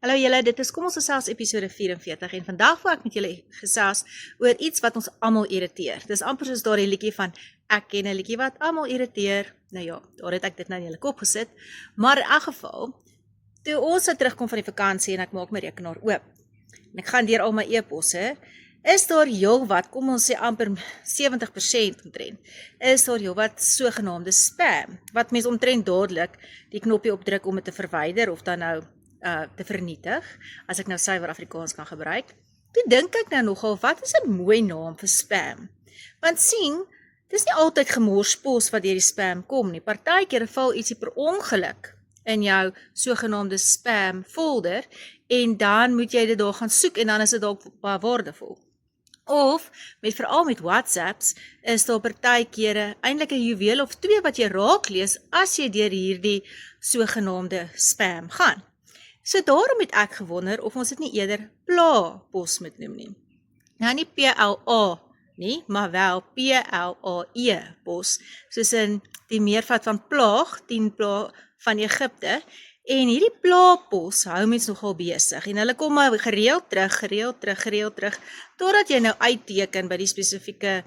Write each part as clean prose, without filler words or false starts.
Hallo julle, dit is Kom ons gesels episode 44 en vandag wil ek met julle gesels oor iets wat ons almal irriteer. Dis amper soos daardie liedjie van ek ken 'n liedjie wat almal irriteer. Nou ja, daar het ek dit nou in julle kop gesit. Maar in elk geval, toe ons nou terugkom van die vakansie en ek maak my rekenaar oop en ek gaan deur al my e-posse, is daar heelwat, kom ons sê amper 70% omtrent, is daar heelwat sogenaamde spam, wat mens omtrent dadelik die knoppie opdruk om dit te verwyder of dan nou te vernietig, as ek nou suiwer Afrikaans kan gebruik. Toe dink ek nou nogal, wat is 'n mooi naam vir spam? Want sien, dis nie altyd gemorspos wat deur die spam kom nie. Partykeer val ietsie per ongeluk in jou sogenaamde spam folder en dan moet jy dit daar gaan soek en dan is dit dalk baie waardevol. Of, veral met WhatsApps, is daar partykeer eintlik 'n juweel of twee wat jy raak lees as jy deur hierdie sogenaamde spam gaan. So daarom het ek gewonder of ons dit nie eerder pla-pos moet noem nie. Nou nie PLA nie, maar wel PLAE pos, soos in die meervoud van plaag, 10 plaag van Egipte. En hierdie pla-pos hou mens nogal besig en hulle kom maar gereeld terug, totdat jy nou uitteken by die spesifieke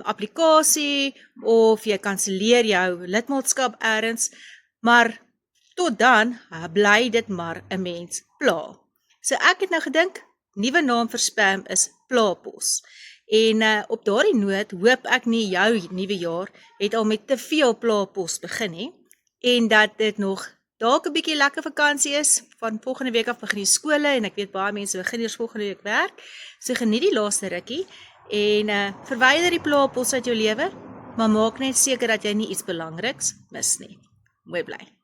applikasie of jy kanselleer jou lidmaatskap ergens, maar tot dan bly dit maar 'n mens pla. So ek het nou gedink, nuwe naam vir spam is pla-pos. En op daardie noot hoop ek nie jou nuwe jaar het al met te veel pla-pos begin nie en dat dit nog dalk 'n bietjie lekker vakansie is. Van volgende week af begin die skole en ek weet baie mense begin eers volgende week werk. So geniet die laaste rukkie en verwyder die pla-pos uit jou lewe, maar maak net seker dat jy nie iets belangriks mis nie. Mooi bly.